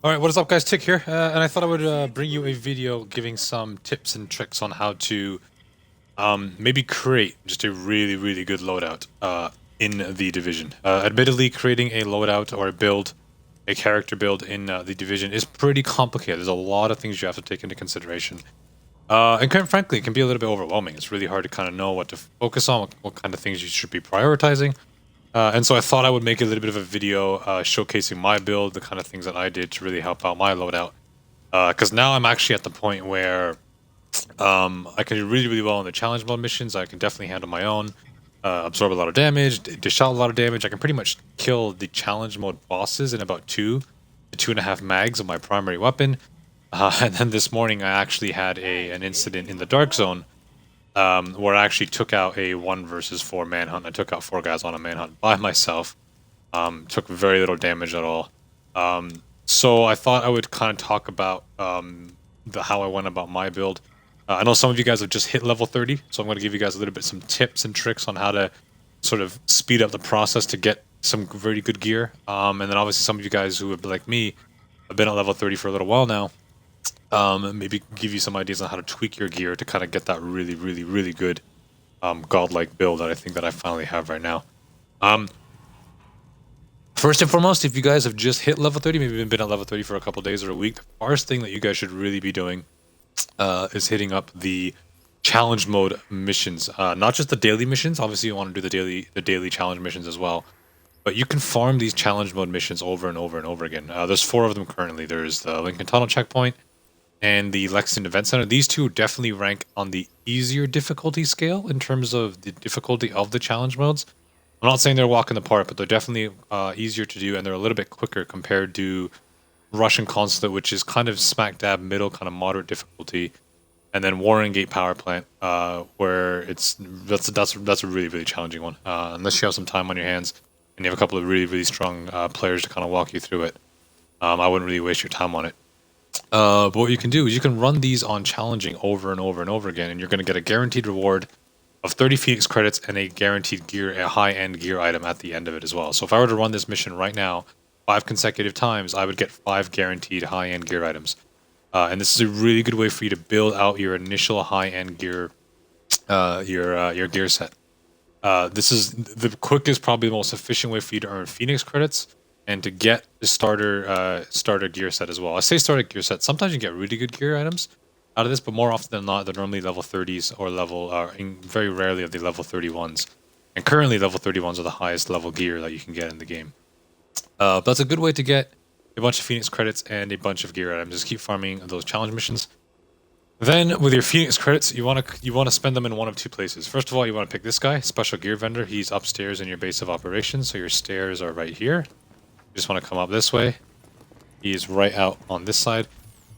Alright, what is up guys, Tick here, and I thought I would bring you a video giving some tips and tricks on how to maybe create just a really good loadout in the Division. Admittedly, creating a loadout or a build, a character build in the Division is pretty complicated. There's a lot of things you have to take into consideration. And quite frankly, it can be a little bit overwhelming. It's really hard to kind of know what to focus on, what kind of things you should be prioritizing. And so I thought I would make a little bit of a video showcasing my build, the kind of things that I did to really help out my loadout. Because now I'm actually at the point where I can do really well in the challenge mode missions. I can definitely handle my own, absorb a lot of damage, dish out a lot of damage. I can pretty much kill the challenge mode bosses in about 2 to 2.5 mags of my primary weapon. And then this morning I actually had an incident in the Dark Zone where I actually took out a 1 versus 4 manhunt. I took out 4 guys on a manhunt by myself. Took very little damage at all. So I thought I would kind of talk about how I went about my build. I know some of you guys have just hit level 30, so I'm going to give you guys a little bit some tips and tricks on how to sort of speed up the process to get some very good gear. And then obviously some of you guys who have been like me have been at level 30 for a little while now. Maybe give you some ideas on how to tweak your gear to kind of get that really good godlike build that I think that I finally have right now. First and foremost, if you guys have just hit level 30, maybe been at level 30 for a couple days or a week, the first thing that you guys should really be doing is hitting up the challenge mode missions. Not just the daily missions. Obviously, you want to do the daily challenge missions as well. But you can farm these challenge mode missions over and over again. There's 4 of them currently. There's the Lincoln Tunnel checkpoint and the Lexington Event Center. These two definitely rank on the easier difficulty scale in terms of the difficulty of the challenge modes. I'm not saying they're a walk in the park, but they're definitely easier to do, and they're a little bit quicker compared to Russian Consulate, which is kind of smack dab middle, kind of moderate difficulty, and then Warren Gate Power Plant, where that's a really challenging one. Unless you have some time on your hands and you have a couple of really strong players to kind of walk you through it, I wouldn't really waste your time on it. But what you can do is you can run these on challenging over and over again, and you're going to get a guaranteed reward of 30 Phoenix credits and a guaranteed gear, a high-end gear item at the end of it as well. So if I were to run this mission right now, 5 consecutive times, I would get 5 guaranteed high-end gear items. And this is a really good way for you to build out your initial high-end gear, your gear set. This is the quickest, probably the most efficient way for you to earn Phoenix credits and to get the starter gear set as well. I say starter gear set. Sometimes you get really good gear items out of this, but more often than not, they're normally level 30s or very rarely are they level 31s. And currently, level 31s are the highest level gear that you can get in the game. But that's a good way to get a bunch of Phoenix credits and a bunch of gear items. Just keep farming those challenge missions. Then, with your Phoenix credits, you want to spend them in one of 2 places. First of all, you want to pick this guy, Special Gear Vendor. He's upstairs in your base of operations, so your stairs are right here. You just want to come up this way. He's right out on this side.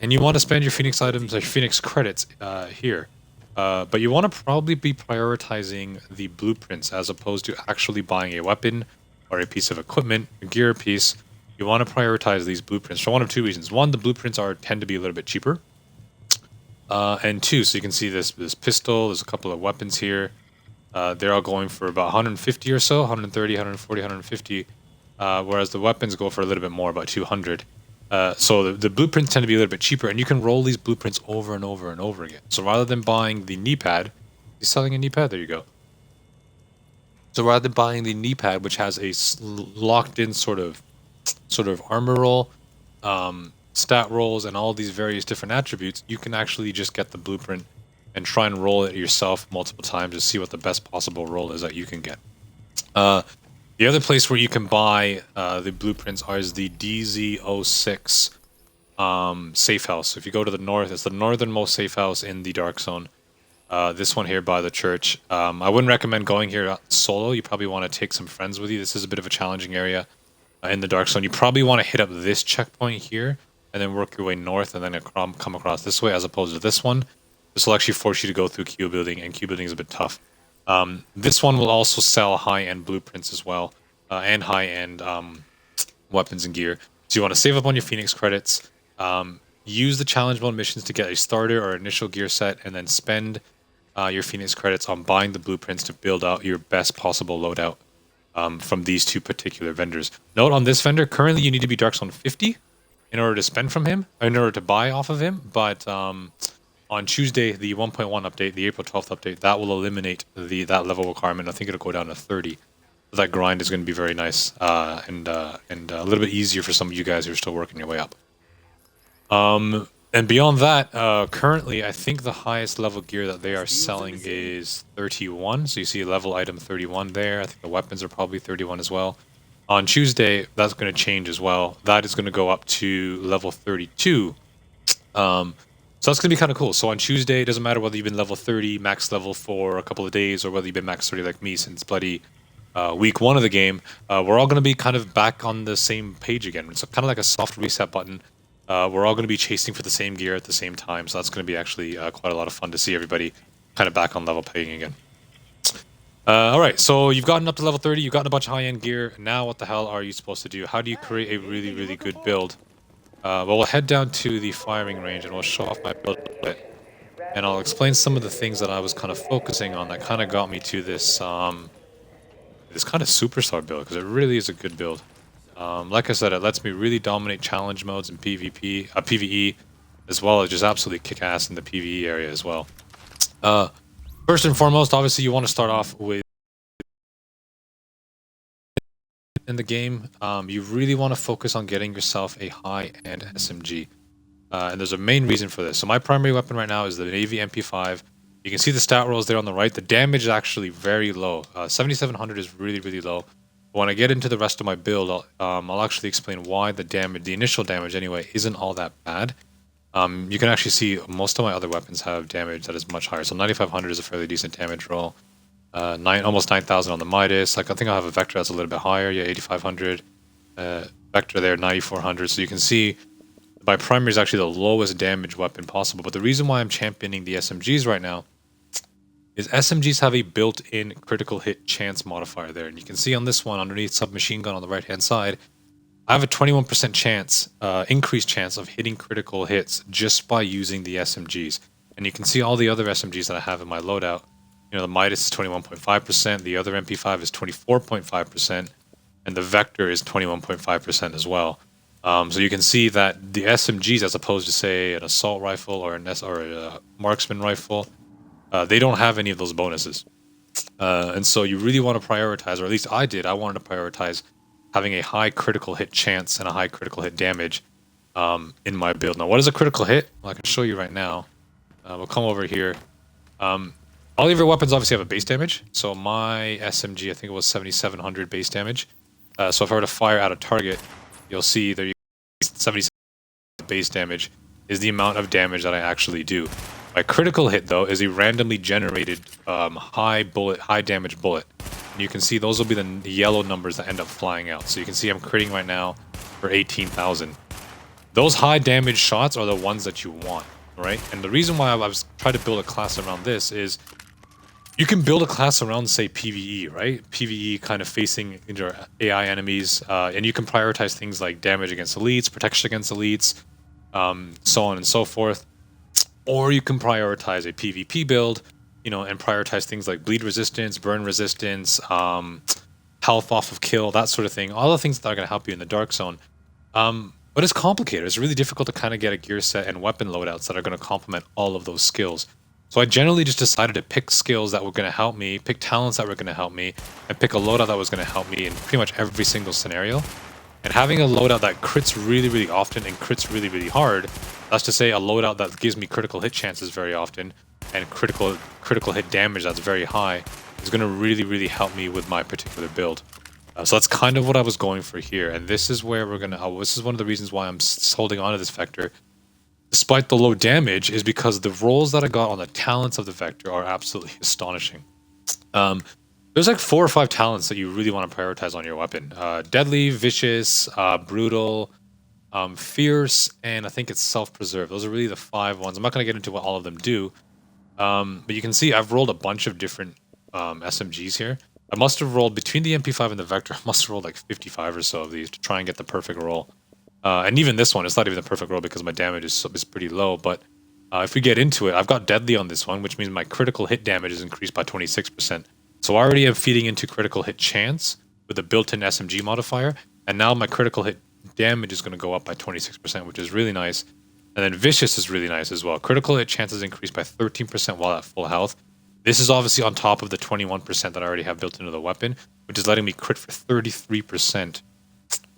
And you want to spend your Phoenix items, or Phoenix credits, here. But you want to probably be prioritizing the blueprints as opposed to actually buying a weapon or a piece of equipment, a gear piece. You want to prioritize these blueprints for one of 2 reasons. One, the blueprints tend to be a little bit cheaper. And 2, so you can see this pistol, there's a couple of weapons here. They're all going for about 150 or so, 130, 140, 150. Whereas the weapons go for a little bit more, about 200. So the blueprints tend to be a little bit cheaper, and you can roll these blueprints over and over again. So rather than buying the knee pad, he's selling a knee pad, there you go. So rather than buying the knee pad, which has a locked-in sort of armor roll, stat rolls, and all these various different attributes, you can actually just get the blueprint and try and roll it yourself multiple times to see what the best possible roll is that you can get. The other place where you can buy the blueprints is the DZ06 safe house. So if you go to the north, it's the northernmost safe house in the Dark Zone. This one here by the church. I wouldn't recommend going here solo. You probably want to take some friends with you. This is a bit of a challenging area in the Dark Zone. You probably want to hit up this checkpoint here and then work your way north and then come across this way as opposed to this one. This will actually force you to go through queue building, and queue building is a bit tough. This one will also sell high-end blueprints as well, and high-end weapons and gear. So you want to save up on your Phoenix credits, use the challenge mode missions to get a starter or initial gear set, and then spend your Phoenix credits on buying the blueprints to build out your best possible loadout from these 2 particular vendors. Note on this vendor, currently you need to be Dark Zone 50 in order to spend from him, in order to buy off of him. But on Tuesday, the 1.1 update, the April 12th update, that will eliminate that level requirement. I think it'll go down to 30. So that grind is going to be very nice and a little bit easier for some of you guys who are still working your way up. And beyond that, currently, I think the highest level gear that they are selling is 31. So you see level item 31 there. I think the weapons are probably 31 as well. On Tuesday, that's going to change as well. That is going to go up to level 32. So that's going to be kind of cool. So on Tuesday, it doesn't matter whether you've been level 30, max level for a couple of days, or whether you've been max 30 like me since bloody week 1 of the game. We're all going to be kind of back on the same page again. It's kind of like a soft reset button. We're all going to be chasing for the same gear at the same time. So that's going to be actually quite a lot of fun to see everybody kind of back on level playing again. All right, so you've gotten up to level 30. You've gotten a bunch of high-end gear. Now what the hell are you supposed to do? How do you create a really, really good build? Well, we'll head down to the firing range and we'll show off my build a little bit. And I'll explain some of the things that I was kind of focusing on that kind of got me to this this kind of superstar build, because it really is a good build. Like I said, it lets me really dominate challenge modes and PvE, as well as just absolutely kick ass in the PvE area as well. First and foremost, obviously you want to start off with in the game. You really want to focus on getting yourself a high-end SMG. And there's a main reason for this. So my primary weapon right now is the Navy MP5. You can see the stat rolls there on the right. The damage is actually very low. 7,700 is really, really low. But when I get into the rest of my build, I'll actually explain why the damage, the initial damage anyway, isn't all that bad. You can actually see most of my other weapons have damage that is much higher. So 9,500 is a fairly decent damage roll. Almost 9,000 on the Midas. Like I think I have a Vector that's a little bit higher. Yeah, 8,500. Vector there, 9,400. So you can see my primary is actually the lowest damage weapon possible. But the reason why I'm championing the SMGs right now is SMGs have a built-in critical hit chance modifier there. And you can see on this one, underneath submachine gun on the right-hand side, I have a 21% chance, increased chance of hitting critical hits just by using the SMGs. And you can see all the other SMGs that I have in my loadout. You know, the Midas is 21.5%, the other MP5 is 24.5%, and the Vector is 21.5% as well. So you can see that the SMGs, as opposed to say an assault rifle or a marksman rifle, they don't have any of those bonuses. And so you really want to prioritize, or at least I did, I wanted to prioritize having a high critical hit chance and a high critical hit damage in my build. Now, what is a critical hit? Well, I can show you right now. We'll come over here. All of your weapons obviously have a base damage. So my SMG, I think it was 7,700 base damage. So if I were to fire at a target, you'll see there 77 base damage is the amount of damage that I actually do. My critical hit, though, is a randomly generated high damage bullet. And you can see those will be the yellow numbers that end up flying out. So you can see I'm critting right now for 18,000. Those high damage shots are the ones that you want, right? And the reason why I was trying to build a class around this is you can build a class around, say, PvE, right? PvE kind of facing your AI enemies, and you can prioritize things like damage against elites, protection against elites, so on and so forth. Or you can prioritize a PvP build, you know, and prioritize things like bleed resistance, burn resistance, health off of kill, that sort of thing. All the things that are going to help you in the dark zone. But it's complicated. It's really difficult to kind of get a gear set and weapon loadouts that are going to complement all of those skills. So I generally just decided to pick skills that were going to help me, pick talents that were going to help me, and pick a loadout that was going to help me in pretty much every single scenario. And having a loadout that crits really, really often and crits really, really hard, that's to say a loadout that gives me critical hit chances very often and critical hit damage that's very high, is going to really, really help me with my particular build. So that's kind of what I was going for here. And this is where we're going to, this is one of the reasons why I'm holding on to this Vector, despite the low damage, is because the rolls that I got on the talents of the Vector are absolutely astonishing. There's like 4 or 5 talents that you really want to prioritize on your weapon. Deadly, Vicious, Brutal, Fierce, and I think it's Self-Preserve. Those are really the 5 ones. I'm not going to get into what all of them do. But you can see I've rolled a bunch of different SMGs here. I must have rolled, between the MP5 and the Vector, I must have rolled like 55 or so of these to try and get the perfect roll. And even this one, it's not even the perfect roll because my damage is pretty low. But if we get into it, I've got Deadly on this one, which means my critical hit damage is increased by 26%. So I already am feeding into critical hit chance with a built-in SMG modifier. And now my critical hit damage is going to go up by 26%, which is really nice. And then Vicious is really nice as well. Critical hit chances increase by 13% while at full health. This is obviously on top of the 21% that I already have built into the weapon, which is letting me crit for 33%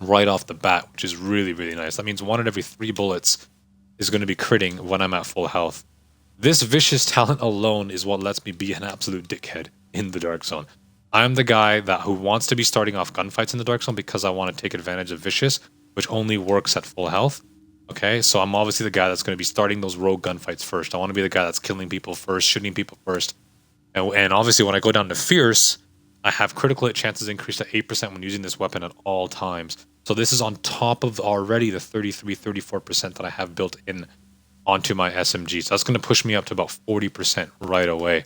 right off the bat, which is really, really nice. That means 1 in every 3 bullets is going to be critting when I'm at full health. This Vicious talent alone is what lets me be an absolute dickhead in the Dark Zone. I'm the guy who wants to be starting off gunfights in the Dark Zone because I want to take advantage of Vicious, which only works at full health. Okay, so I'm obviously the guy that's going to be starting those rogue gunfights first. I want to be the guy that's killing people first, shooting people first. And obviously when I go down to Fierce, I have critical hit chances increased to 8% when using this weapon at all times. So this is on top of already the 33-34% that I have built in onto my SMG. So that's going to push me up to about 40% right away.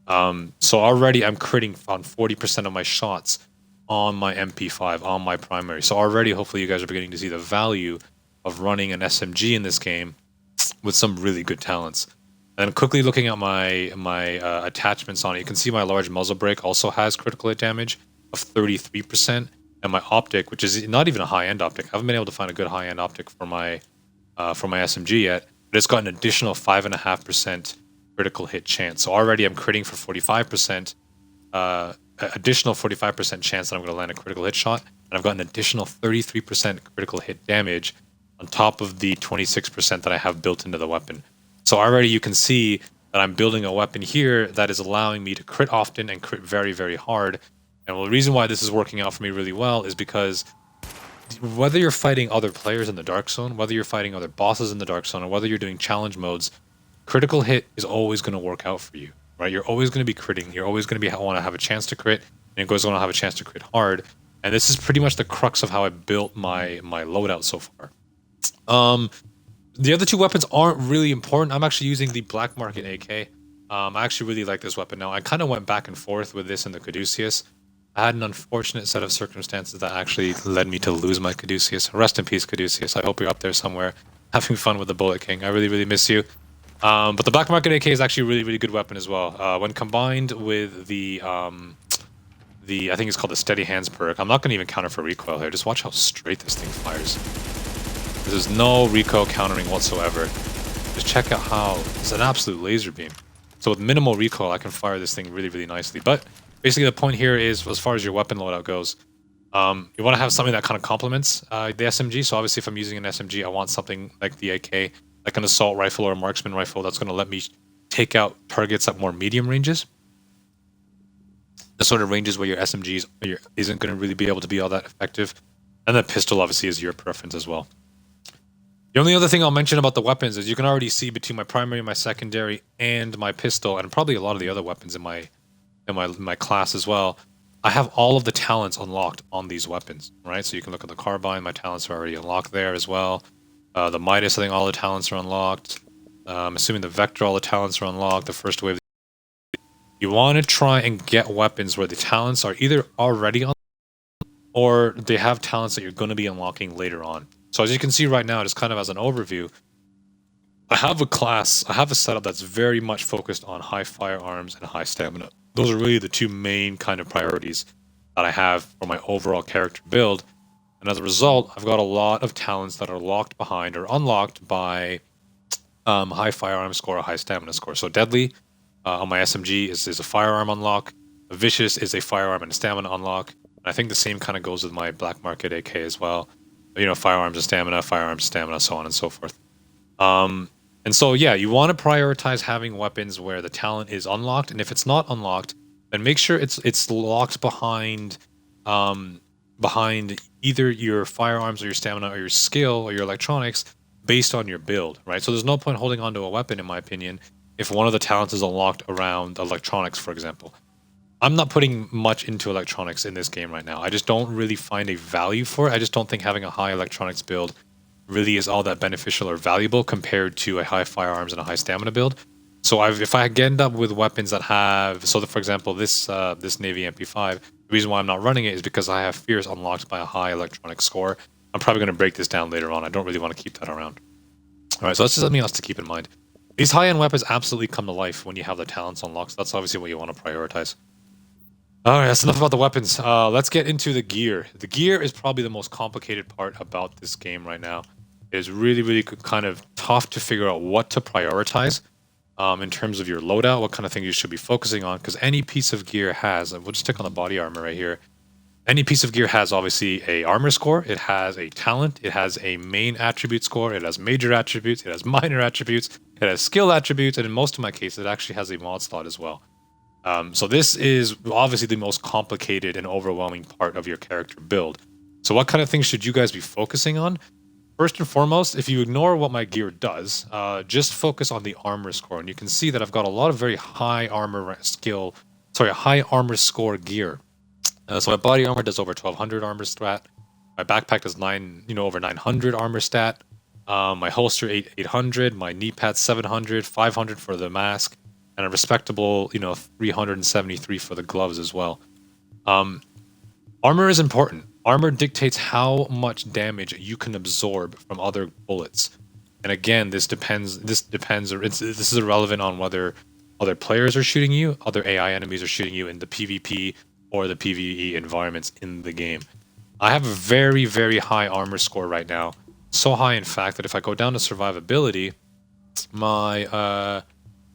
So already I'm critting on 40% of my shots on my MP5, on my primary. So already hopefully you guys are beginning to see the value of running an SMG in this game with some really good talents. And quickly looking at my attachments on it, you can see my large muzzle brake also has critical hit damage of 33%, and my optic, which is not even a high-end optic. I haven't been able to find a good high-end optic for my SMG yet, but it's got an additional 5.5% critical hit chance. So already I'm critting for 45%, additional 45% chance that I'm going to land a critical hit shot, and I've got an additional 33% critical hit damage on top of the 26% that I have built into the weapon. So already you can see that I'm building a weapon here that is allowing me to crit often and crit very, very hard. And the reason why this is working out for me really well is because whether you're fighting other players in the Dark Zone, whether you're fighting other bosses in the Dark Zone, or whether you're doing challenge modes, critical hit is always going to work out for you, right? You're always going to be critting. You're always going to want to have a chance to crit, and you're always going to have a chance to crit hard. And this is pretty much the crux of how I built my loadout so far. The other 2 weapons aren't really important. I'm actually using the Black Market AK. I actually really like this weapon now. I kind of went back and forth with this and the Caduceus. I had an unfortunate set of circumstances that actually led me to lose my Caduceus. Rest in peace, Caduceus. I hope you're up there somewhere having fun with the Bullet King. I really, really miss you. But the Black Market AK is actually a really, really good weapon as well. When combined with the I think it's called the Steady Hands perk. I'm not going to even counter for recoil here. Just watch how straight this thing fires. There's no recoil countering whatsoever. Just check out how it's an absolute laser beam. So with minimal recoil, I can fire this thing really, really nicely. But basically the point here is, as far as your weapon loadout goes, you want to have something that kind of complements the SMG. So obviously if I'm using an SMG, I want something like the AK, like an assault rifle or a marksman rifle that's going to let me take out targets at more medium ranges. The sort of ranges where your SMGs isn't going to really be able to be all that effective. And the pistol obviously is your preference as well. The only other thing I'll mention about the weapons is you can already see between my primary, my secondary, and my pistol, and probably a lot of the other weapons in my class as well, I have all of the talents unlocked on these weapons, right? So you can look at the carbine, my talents are already unlocked there as well. The Midas, I think all the talents are unlocked. I'm assuming the Vector, all the talents are unlocked. The first wave. You want to try and get weapons where the talents are either already unlocked or they have talents that you're going to be unlocking later on. So as you can see right now, just kind of as an overview, I have a setup that's very much focused on high firearms and high stamina. Those are really the 2 main kind of priorities that I have for my overall character build. And as a result, I've got a lot of talents that are locked behind or unlocked by high firearm score or high stamina score. So Deadly on my SMG is a firearm unlock. Vicious is a firearm and a stamina unlock. And I think the same kind of goes with my Black Market AK as well. You know, firearms and stamina, so on and so forth. And so, yeah, you want to prioritize having weapons where the talent is unlocked, and if it's not unlocked, then make sure it's locked behind either your firearms or your stamina or your skill or your electronics based on your build, right? So there's no point holding onto a weapon, in my opinion, if one of the talents is unlocked around electronics, for example. I'm not putting much into electronics in this game right now. I just don't really find a value for it. I just don't think having a high electronics build really is all that beneficial or valuable compared to a high firearms and a high stamina build. So if I end up with weapons that have, for example, this Navy MP5, the reason why I'm not running it is because I have Fierce unlocked by a high electronic score. I'm probably going to break this down later on. I don't really want to keep that around. All right, so that's just something else to keep in mind. These high-end weapons absolutely come to life when you have the talents unlocked. So that's obviously what you want to prioritize. All right, that's enough about the weapons. Let's get into the gear. The gear is probably the most complicated part about this game right now. It's really, really kind of tough to figure out what to prioritize in terms of your loadout, what kind of thing you should be focusing on, because any piece of gear has, and we'll just stick on the body armor right here. Any piece of gear has obviously a armor score, it has a talent, it has a main attribute score, it has major attributes, it has minor attributes, it has skill attributes, and in most of my cases, it actually has a mod slot as well. So this is obviously the most complicated and overwhelming part of your character build. So what kind of things should you guys be focusing on? First and foremost, if you ignore what my gear does, just focus on the armor score. And you can see that I've got a lot of very high high armor score gear. So my body armor does over 1200 armor stat. My backpack does over 900 armor stat. My holster 800, my knee pad 700, 500 for the mask, and a respectable 373 for the gloves as well. Armor is important. Armor dictates how much damage you can absorb from other bullets. And again, this is irrelevant on whether other players are shooting you, other AI enemies are shooting you in the PvP or the PvE environments in the game. I have a very, very high armor score right now. So high, in fact, that if I go down to survivability, my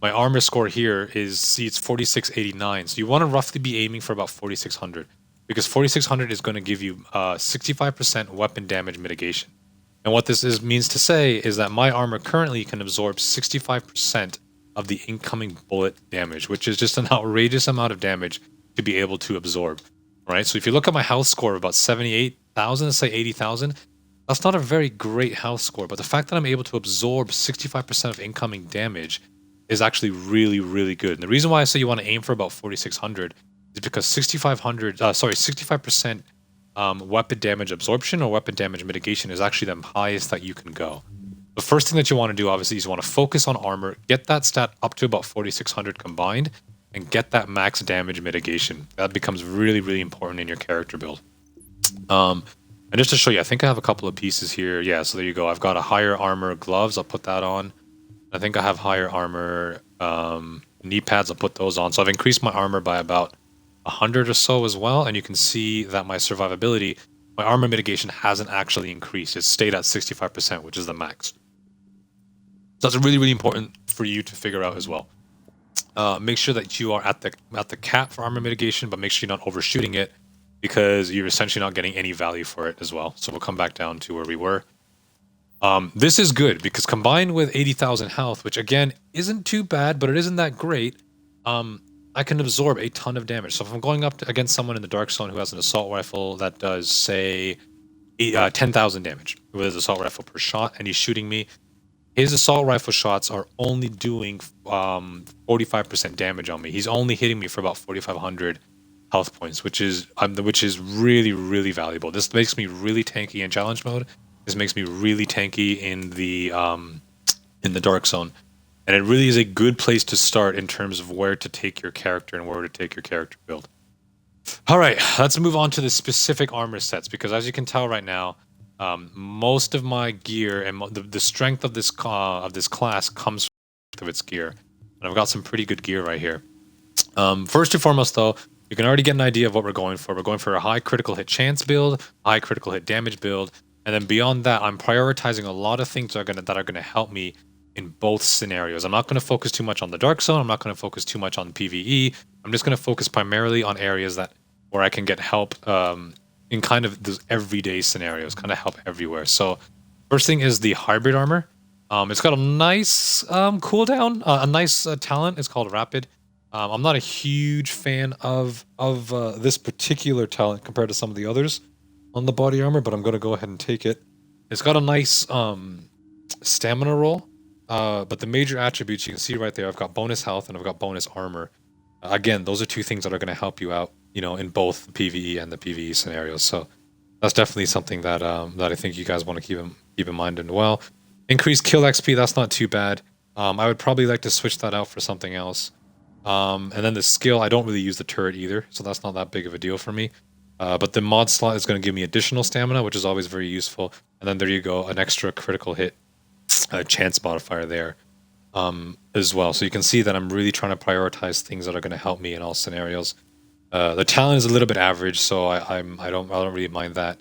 armor score here it's 4689. So you want to roughly be aiming for about 4600, because 4600 is going to give you 65% weapon damage mitigation. And what this means to say is that my armor currently can absorb 65% of the incoming bullet damage, which is just an outrageous amount of damage to be able to absorb. Right? So if you look at my health score of about 78,000, say 80,000, that's not a very great health score, but the fact that I'm able to absorb 65% of incoming damage is actually really, really good. And the reason why I say you want to aim for about 4600 is because 65% weapon damage absorption or weapon damage mitigation is actually the highest that you can go. The first thing that you want to do, obviously, is you want to focus on armor, get that stat up to about 4600 combined, and get that max damage mitigation. That becomes really, really important in your character build. And just to show you, I think I have a couple of pieces here. Yeah, so there you go. I've got a higher armor gloves. I'll put that on. I think I have higher armor knee pads. I'll put those on. So I've increased my armor by about 100 or so as well. And you can see that my survivability, my armor mitigation hasn't actually increased. It's stayed at 65%, which is the max. So that's really, really important for you to figure out as well. Make sure that you are at the cap for armor mitigation, but make sure you're not overshooting it, because you're essentially not getting any value for it as well. So we'll come back down to where we were. This is good because combined with 80,000 health, which again isn't too bad, but it isn't that great, I can absorb a ton of damage. So if I'm going up against someone in the Dark Zone who has an assault rifle that does, say, 10,000 damage with his assault rifle per shot, and he's shooting me, his assault rifle shots are only doing 45% damage on me. He's only hitting me for about 4,500 health points, which is really, really valuable. This makes me really tanky in challenge mode. This makes me really tanky in the Dark Zone, and it really is a good place to start in terms of where to take your character and where to take your character build. All right, let's move on to the specific armor sets, because as you can tell right now, most of my gear and the strength of this class comes from its gear, and I've got some pretty good gear right here. First and foremost, though, you can already get an idea of what we're going for. We're going for a high critical hit chance build, high critical hit damage build, and then beyond that, I'm prioritizing a lot of things that are gonna help me in both scenarios. I'm not going to focus too much on the Dark Zone. I'm not going to focus too much on PvE. I'm just going to focus primarily on areas where I can get help in kind of those everyday scenarios, kind of help everywhere. So first thing is the hybrid armor. It's got a nice cooldown, a nice talent. It's called Rapid. I'm not a huge fan of this particular talent compared to some of the others on the body armor, but I'm going to go ahead and take it. It's got a nice stamina roll. But the major attributes you can see right there, I've got bonus health and I've got bonus armor. Again, those are two things that are going to help you out, in both the PvE and the PvE scenarios. So that's definitely something that I think you guys want to keep in mind as well. Increased kill XP, that's not too bad. I would probably like to switch that out for something else. And then the skill, I don't really use the turret either, so that's not that big of a deal for me. But the mod slot is going to give me additional stamina, which is always very useful. And then there you go, an extra critical hit chance modifier there as well. So you can see that I'm really trying to prioritize things that are going to help me in all scenarios. The talent is a little bit average, so I don't really mind that.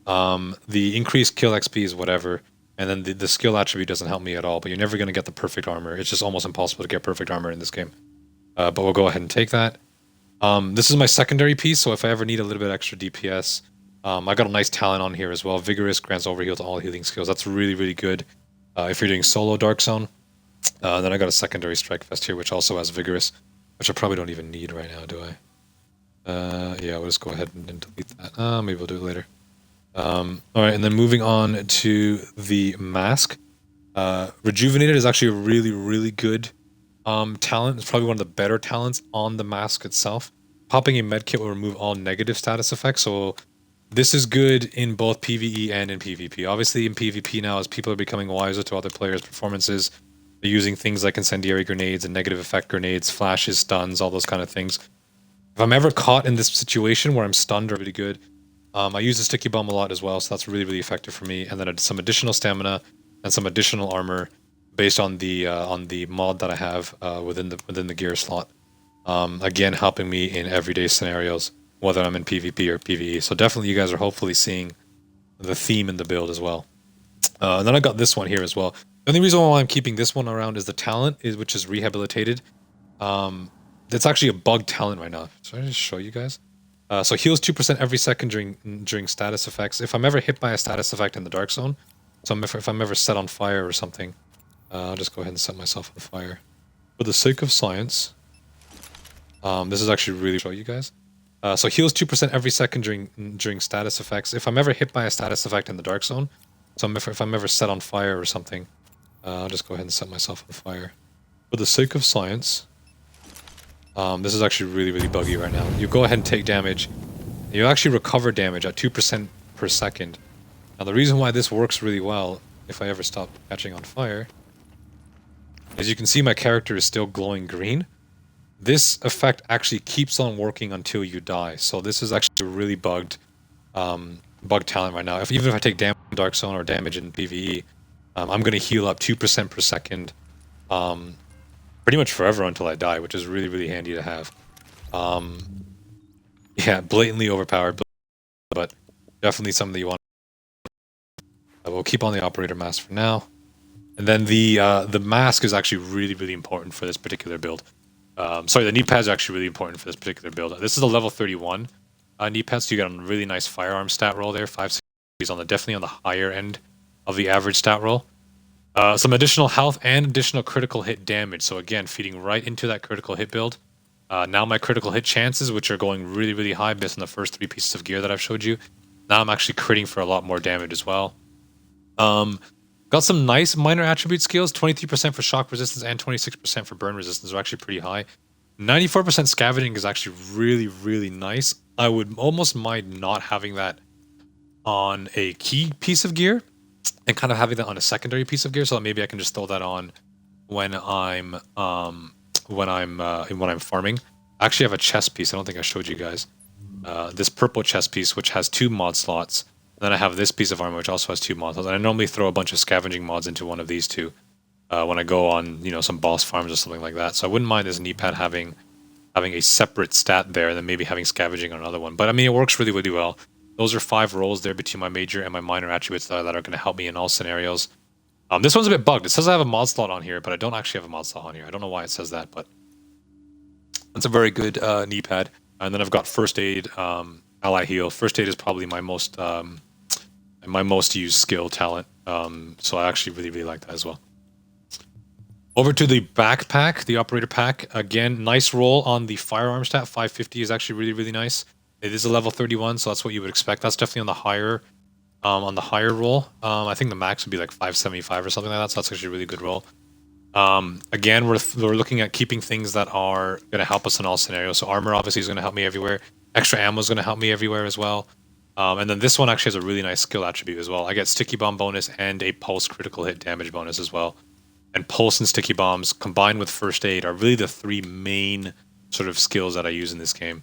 The increased kill XP is whatever, and then the skill attribute doesn't help me at all. But you're never gonna get the perfect armor. It's just almost impossible to get perfect armor in this game. But we'll go ahead and take that. This is my secondary piece, so if I ever need a little bit extra DPS, I got a nice talent on here as well. Vigorous grants overheal to all healing skills. That's really, really good if you're doing solo Dark Zone. Then I got a secondary Strike Vest here, which also has Vigorous, which I probably don't even need right now, do I? Yeah, we'll just go ahead and delete that. Maybe we'll do it later. Alright, and then moving on to the mask. Rejuvenated is actually a really, really good talent. It's probably one of the better talents on the mask itself. Popping a medkit will remove all negative status effects, so this is good in both PvE and in PvP. Obviously in PvP now, as people are becoming wiser to other players' performances, they're using things like incendiary grenades and negative effect grenades, flashes, stuns, all those kind of things. If I'm ever caught in this situation where I'm stunned or really good, I use the sticky bomb a lot as well, so that's really, really effective for me. And then some additional stamina and some additional armor based on the mod that I have within the gear slot. Again, helping me in everyday scenarios, whether I'm in PvP or PvE. So definitely you guys are hopefully seeing the theme in the build as well. And then I got this one here as well. The only reason why I'm keeping this one around is the talent, which is rehabilitated. It's actually a bug talent right now. So I just show you guys. So heals 2% every second during status effects. If I'm ever hit by a status effect in the Dark Zone, so if I'm ever set on fire or something, I'll just go ahead and set myself on fire. For the sake of science, this is actually really show you guys. So heals 2% every second during status effects. If I'm ever hit by a status effect in the Dark Zone, so if I'm ever set on fire or something, I'll just go ahead and set myself on fire. For the sake of science, this is actually really, really buggy right now. You go ahead and take damage. You actually recover damage at 2% per second. Now the reason why this works really well, if I ever stop catching on fire, as you can see my character is still glowing green. This effect actually keeps on working until you die. So this is actually a really bugged bug talent right now. Even if I take damage in Dark Zone or damage in PvE, I'm going to heal up 2% per second pretty much forever until I die, which is really, really handy to have. Yeah, blatantly overpowered, but definitely something that you want. We'll keep on the operator mask for now. And then the mask is actually really, really important for this particular build. Sorry, the knee pads are actually really important for this particular build. This is a level 31 knee pad, so you got a really nice firearm stat roll there. 5-6 on definitely on the higher end of the average stat roll. Some additional health and additional critical hit damage. So again, feeding right into that critical hit build. Now my critical hit chances, which are going really, really high based on the first 3 pieces of gear that I've showed you. Now I'm actually critting for a lot more damage as well. Got some nice minor attribute skills. 23% for shock resistance and 26% for burn resistance are actually pretty high. 94% scavenging is actually really, really nice. I would almost mind not having that on a key piece of gear and kind of having that on a secondary piece of gear, so that maybe I can just throw that on when I'm farming. I actually have a chest piece. I don't think I showed you guys. This purple chest piece, which has 2 mod slots. And then I have this piece of armor, which also has 2 mod slots. And I normally throw a bunch of scavenging mods into one of these two when I go on, some boss farms or something like that. So I wouldn't mind this knee pad having a separate stat there, and then maybe having scavenging on another one. But I mean, it works really, really well. Those are 5 rolls there between my major and my minor attributes that are going to help me in all scenarios. This one's a bit bugged. It says I have a mod slot on here, but I don't actually have a mod slot on here. I don't know why it says that, but it's a very good knee pad. And then I've got first aid, ally heal. First aid is probably my most used skill talent. So I actually really, really like that as well. Over to the backpack, the operator pack. Again, nice roll on the firearm stat. 550 is actually really, really nice. It is a level 31, so that's what you would expect. That's definitely on the higher roll. I think the max would be like 575 or something like that, so that's actually a really good roll. Again, we're looking at keeping things that are going to help us in all scenarios. So armor obviously is going to help me everywhere. Extra ammo is going to help me everywhere as well. And then this one actually has a really nice skill attribute as well. I get sticky bomb bonus and a pulse critical hit damage bonus as well. And pulse and sticky bombs combined with first aid are really the 3 main sort of skills that I use in this game.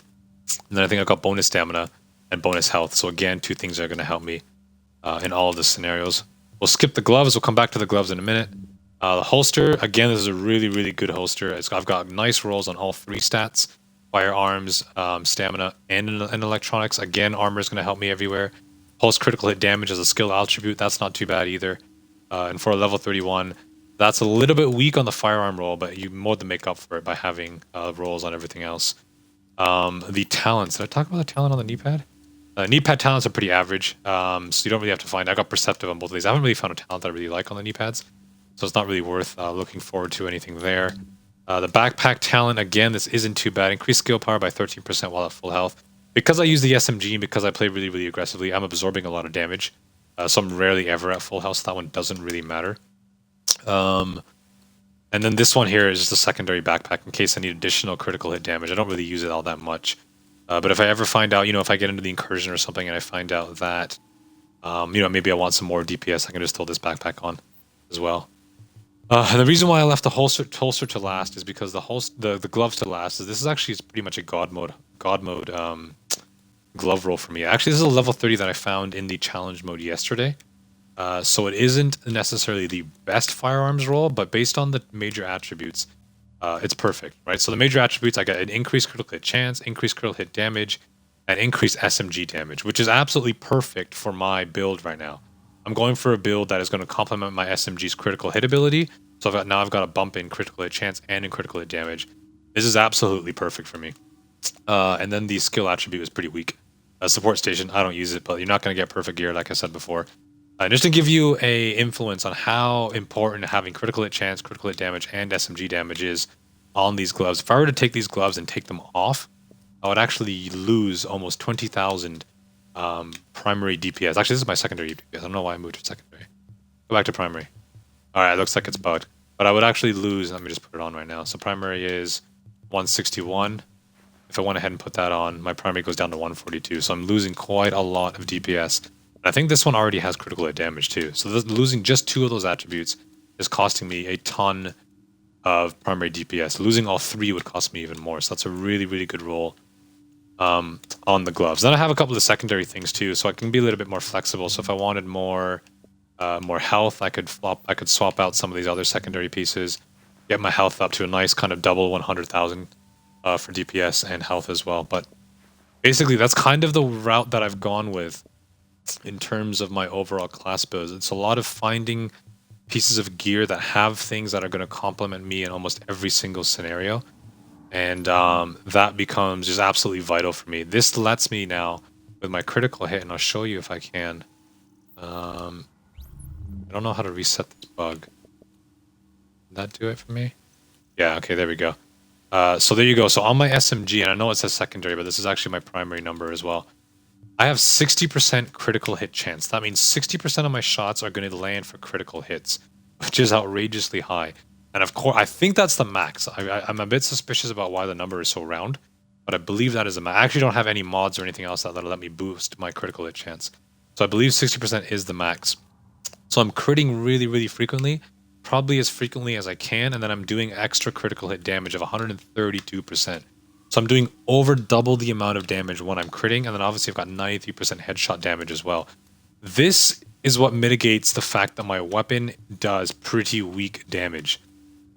And then I think I got bonus stamina and bonus health. So again, 2 things that are going to help me in all of the scenarios. We'll skip the gloves. We'll come back to the gloves in a minute. The holster, again, this is a really, really good holster. I've got nice rolls on all 3 stats. firearms, stamina, and in electronics. Again, armor is going to help me everywhere. Pulse critical hit damage as a skill attribute, that's not too bad either. And for a level 31, that's a little bit weak on the firearm roll, but you more than make up for it by having rolls on everything else. The talents, did I talk about the talent on the knee pad? Knee pad talents are pretty average, so you don't really have to find. I got perceptive on both of these. I haven't really found a talent that I really like on the knee pads, so it's not really worth looking forward to anything there. The backpack talent, again, this isn't too bad. Increased skill power by 13% while at full health. Because I use the SMG and because I play really, really aggressively, I'm absorbing a lot of damage. So I'm rarely ever at full health, so that one doesn't really matter. And then this one here is just a secondary backpack in case I need additional critical hit damage. I don't really use it all that much. But if I ever find out, if I get into the incursion or something and I find out that, maybe I want some more DPS, I can just throw this backpack on as well. And the reason why I left the holster to last is because the gloves to last is this is actually pretty much a god mode glove roll for me. Actually, this is a level 30 that I found in the challenge mode yesterday. So it isn't necessarily the best firearms roll, but based on the major attributes, it's perfect, right? So the major attributes, I got an increased critical hit chance, increased critical hit damage, and increased SMG damage, which is absolutely perfect for my build right now. I'm going for a build that is going to complement my SMG's critical hit ability. So I've got a bump in critical hit chance and in critical hit damage. This is absolutely perfect for me. And then the skill attribute is pretty weak. Support station, I don't use it, but you're not going to get perfect gear, like I said before. Just to give you a influence on how important having critical hit chance, critical hit damage, and SMG damage is on these gloves. If I were to take these gloves and take them off, I would actually lose almost 20,000 primary DPS. Actually, this is my secondary DPS. I don't know why I moved to secondary. Go back to primary. Alright, it looks like it's bugged. But I would actually lose, let me just put it on right now. So primary is 161. If I went ahead and put that on, my primary goes down to 142. So I'm losing quite a lot of DPS. And I think this one already has critical hit damage too. So losing just 2 of those attributes is costing me a ton of primary DPS. Losing all 3 would cost me even more. So that's a really, really good roll on the gloves. Then I have a couple of secondary things too, so I can be a little bit more flexible. So if I wanted more health, I could swap out some of these other secondary pieces, get my health up to a nice kind of double 100,000 for DPS and health as well. But basically, that's kind of the route that I've gone with in terms of my overall class builds. It's a lot of finding pieces of gear that have things that are going to complement me in almost every single scenario. And that becomes just absolutely vital for me. This lets me now, with my critical hit, and I'll show you if I can. I don't know how to reset this bug. Did that do it for me? Yeah, okay, there we go. So there you go. So on my SMG, and I know it says secondary, but this is actually my primary number as well. I have 60% critical hit chance. That means 60% of my shots are going to land for critical hits, which is outrageously high. And of course, I think that's the max. I'm a bit suspicious about why the number is so round, but I believe that is the max. I actually don't have any mods or anything else that'll let me boost my critical hit chance. So I believe 60% is the max. So I'm critting really, really frequently, probably as frequently as I can, and then I'm doing extra critical hit damage of 132%. So I'm doing over double the amount of damage when I'm critting, and then obviously I've got 93% headshot damage as well. This is what mitigates the fact that my weapon does pretty weak damage.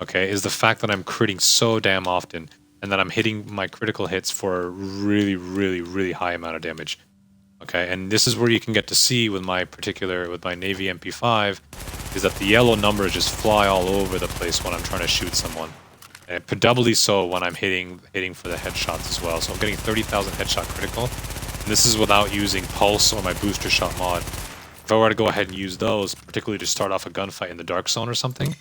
Okay, is the fact that I'm critting so damn often, and that I'm hitting my critical hits for a really, really, really high amount of damage. Okay, and this is where you can get to see with my Navy MP5, is that the yellow numbers just fly all over the place when I'm trying to shoot someone. And doubly so when I'm hitting for the headshots as well. So I'm getting 30,000 headshot critical. And this is without using Pulse or my booster shot mod. If I were to go ahead and use those, particularly to start off a gunfight in the dark zone or something,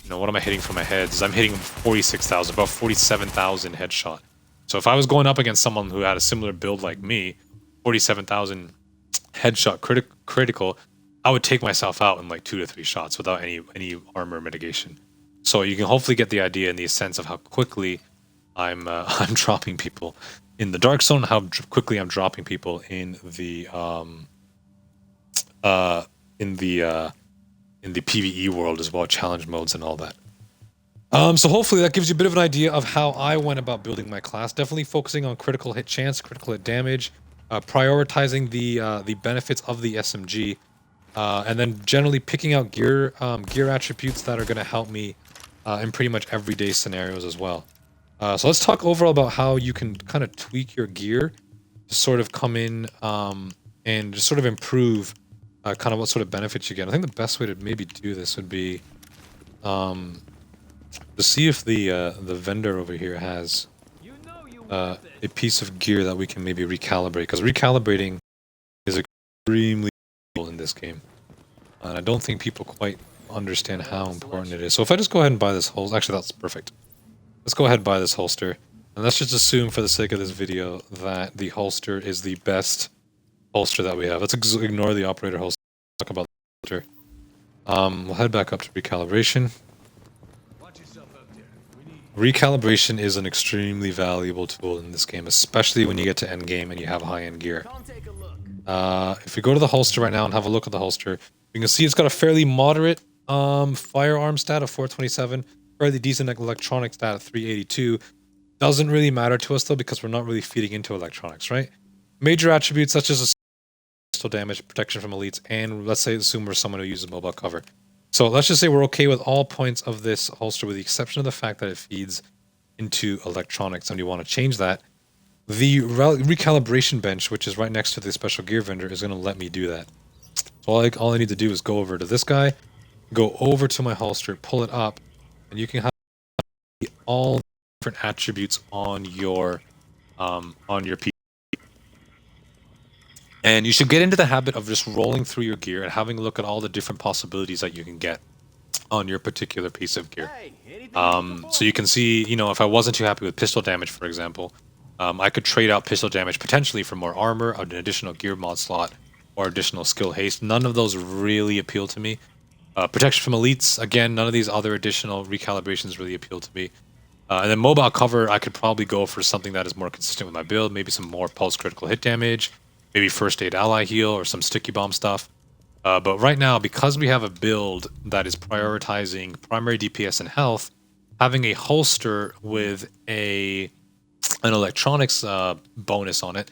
what am I hitting for my heads? I'm hitting 46,000, about 47,000 headshot. So if I was going up against someone who had a similar build like me, 47,000 headshot critical, I would take myself out in like 2 to 3 shots without any armor mitigation. So you can hopefully get the idea and the sense of how quickly I'm dropping people in the dark zone, how quickly I'm dropping people in the PvE world as well, challenge modes and all that. So hopefully that gives you a bit of an idea of how I went about building my class. Definitely focusing on critical hit chance, critical hit damage, prioritizing the benefits of the SMG, and then generally picking out gear attributes that are going to help me in pretty much everyday scenarios as well. So let's talk overall about how you can kind of tweak your gear to sort of come in and just sort of improve kind of what sort of benefits you get. I think the best way to maybe do this would be to see if the vendor over here has a piece of gear that we can maybe recalibrate, because recalibrating is extremely useful in this game, and I don't think people quite understand how important it is. So if I just go ahead and buy this holster, actually that's perfect. Let's go ahead and buy this holster, and let's just assume for the sake of this video that the holster is the best holster that we have. Let's ignore the operator holster. Talk about the holster. We'll head back up to recalibration. Recalibration is an extremely valuable tool in this game, especially when you get to end game and you have high-end gear. If we go to the holster right now and have a look at the holster, you can see it's got a fairly moderate firearm stat of 427, fairly decent electronic stat of 382. Doesn't really matter to us though, because we're not really feeding into electronics, right? Major attributes such as pistol damage, protection from elites, and let's say assume we're someone who uses mobile cover. So let's just say we're okay with all points of this holster with the exception of the fact that it feeds into electronics, and you want to change that. The recalibration bench, which is right next to the special gear vendor, is going to let me do that. So all I need to do is go over to this guy, go over to my holster, pull it up, and you can have all different attributes on your PC. And you should get into the habit of just rolling through your gear and having a look at all the different possibilities that you can get on your particular piece of gear. So you can see, you know, if I wasn't too happy with pistol damage, for example, I could trade out pistol damage potentially for more armor, an additional gear mod slot, or additional skill haste. None of those really appeal to me. Protection from elites, again, none of these other additional recalibrations really appeal to me. And then mobile cover, I could probably go for something that is more consistent with my build, maybe some more pulse critical hit damage, maybe first aid ally heal, or some sticky bomb stuff. But right now, because we have a build that is prioritizing primary DPS and health, having a holster with an electronics bonus on it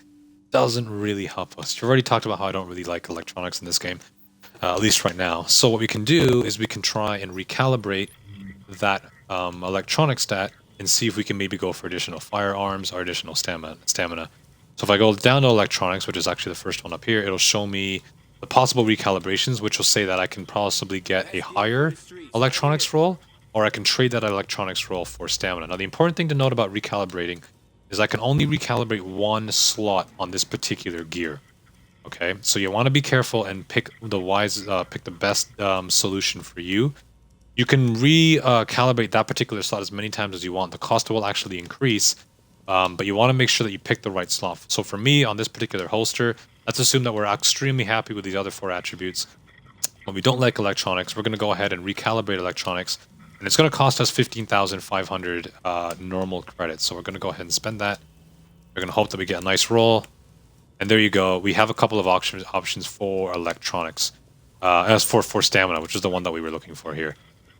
doesn't really help us. You've already talked about how I don't really like electronics in this game, at least right now. So what we can do is we can try and recalibrate that electronic stat and see if we can maybe go for additional firearms or additional stamina. So if I go down to electronics, which is actually the first one up here, it'll show me the possible recalibrations, which will say that I can possibly get a higher electronics roll, or I can trade that electronics roll for stamina. Now, the important thing to note about recalibrating is I can only recalibrate one slot on this particular gear. Okay, so you want to be careful and pick the best solution for you. You can recalibrate that particular slot as many times as you want. The cost will actually increase, but you want to make sure that you pick the right slot. So for me, on this particular holster, let's assume that we're extremely happy with these other 4 attributes. When we don't like electronics, we're going to go ahead and recalibrate electronics, and it's going to cost us 15,500 normal credits. So we're going to go ahead and spend that. We're going to hope that we get a nice roll, and there you go. We have a couple of options for electronics, as for stamina, which is the one that we were looking for here.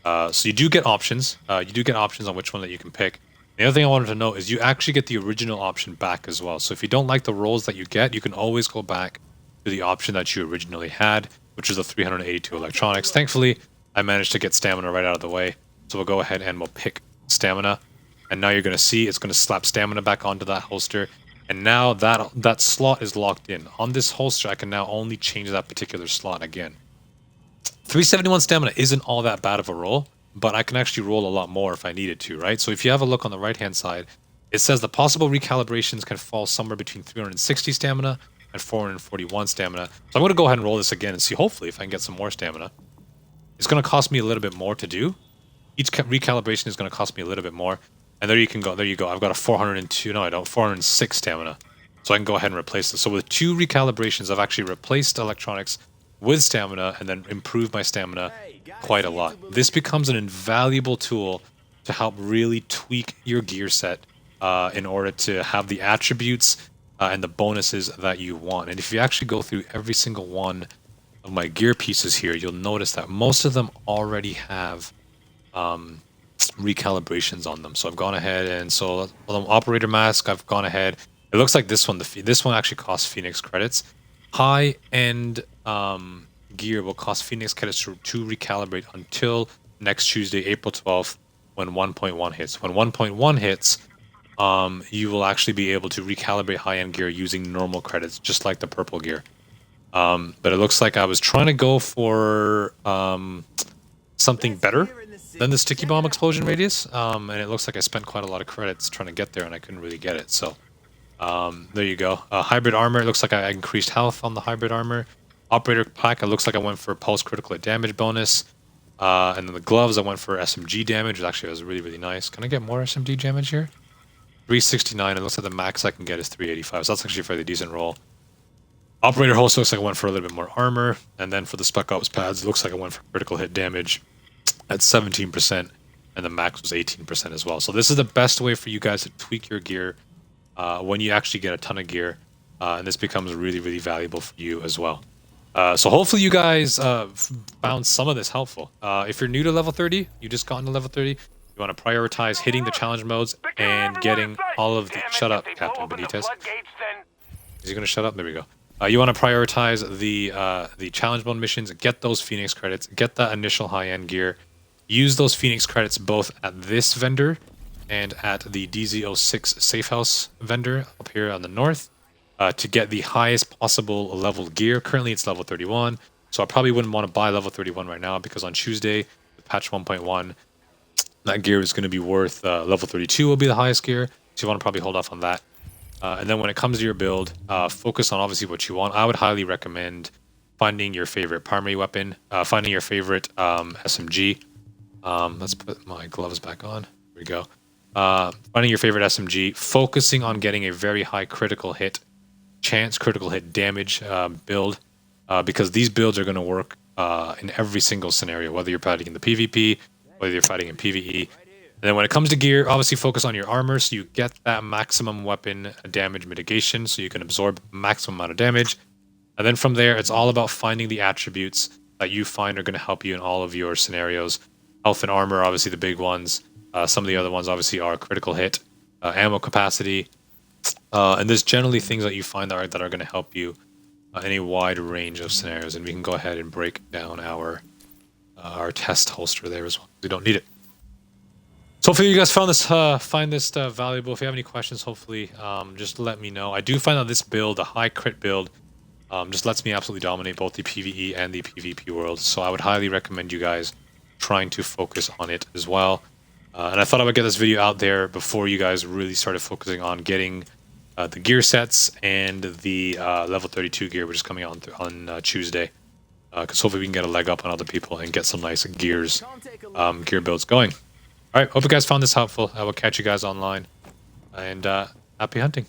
So you do get options. You do get options on which one that you can pick. The other thing I wanted to note is you actually get the original option back as well. So if you don't like the rolls that you get, you can always go back to the option that you originally had, which is the 382 electronics. Thankfully, I managed to get stamina right out of the way. So we'll go ahead and we'll pick stamina. And now you're going to see it's going to slap stamina back onto that holster. And now that slot is locked in. On this holster, I can now only change that particular slot again. 371 stamina isn't all that bad of a roll, but I can actually roll a lot more if I needed to, right? So if you have a look on the right-hand side, it says the possible recalibrations can fall somewhere between 360 stamina and 441 stamina. So I'm going to go ahead and roll this again and see, hopefully, if I can get some more stamina. It's going to cost me a little bit more to do. Each recalibration is going to cost me a little bit more. And there you can go. There you go. I've got a 406 stamina. So I can go ahead and replace this. So with 2 recalibrations, I've actually replaced electronics with stamina and then improved my stamina quite a lot. This becomes an invaluable tool to help really tweak your gear set in order to have the attributes and the bonuses that you want. And if you actually go through every single one of my gear pieces here, you'll notice that most of them already have recalibrations on them. So I've gone ahead and so the operator mask, I've gone ahead. It looks like this one, this one actually costs Phoenix credits. High-end gear will cost Phoenix credits to recalibrate until next Tuesday, April 12th, when 1.1 hits. When 1.1 hits, you will actually be able to recalibrate high-end gear using normal credits, just like the purple gear. But it looks like I was trying to go for something better than the sticky bomb explosion radius, and it looks like I spent quite a lot of credits trying to get there, and I couldn't really get it. So there you go. Hybrid armor, it looks like I increased health on the hybrid armor. Operator pack, it looks like I went for pulse critical hit damage bonus. And then the gloves, I went for SMG damage. Actually, it was really, really nice. Can I get more SMG damage here? 369. It looks like the max I can get is 385. So that's actually a fairly decent roll. Operator holster looks like I went for a little bit more armor. And then for the Spec Ops pads, it looks like I went for critical hit damage at 17%. And the max was 18% as well. So this is the best way for you guys to tweak your gear when you actually get a ton of gear. And this becomes really, really valuable for you as well. So hopefully you guys found some of this helpful. If you're new to level 30, you just got into level 30, you want to prioritize hitting the challenge modes and getting all of the... Shut up, Captain Benitez. Is he going to shut up? There we go. You want to prioritize the challenge mode missions, get those Phoenix credits, get that initial high-end gear, use those Phoenix credits both at this vendor and at the DZ06 Safe House vendor up here on the north. To get the highest possible level gear. Currently it's level 31, so I probably wouldn't want to buy level 31 right now because on Tuesday, with patch 1.1, that gear is going to be worth level 32 will be the highest gear, so you want to probably hold off on that. And then when it comes to your build, focus on obviously what you want. I would highly recommend finding your favorite primary weapon, finding your favorite SMG. Let's put my gloves back on. There we go. Finding your favorite SMG, focusing on getting a very high critical hit chance, critical hit damage build, because these builds are going to work in every single scenario, whether you're fighting in the PvP, whether you're fighting in PvE. And then when it comes to gear, obviously focus on your armor so you get that maximum weapon damage mitigation so you can absorb maximum amount of damage. And then from there, it's all about finding the attributes that you find are going to help you in all of your scenarios. Health and armor, obviously the big ones. Some of the other ones obviously are critical hit, ammo capacity, and there's generally things that you find that are going to help you in a wide range of scenarios. And we can go ahead and break down our test holster there as well. We don't need it. So hopefully you guys find this valuable. If you have any questions, hopefully just let me know. I do find that this build, a high crit build, just lets me absolutely dominate both the PvE and the PvP world. So I would highly recommend you guys trying to focus on it as well. And I thought I would get this video out there before you guys really started focusing on getting the gear sets and the level 32 gear, which is coming out on Tuesday. Because hopefully we can get a leg up on other people and get some nice gear builds going. All right, hope you guys found this helpful. I will catch you guys online. And happy hunting.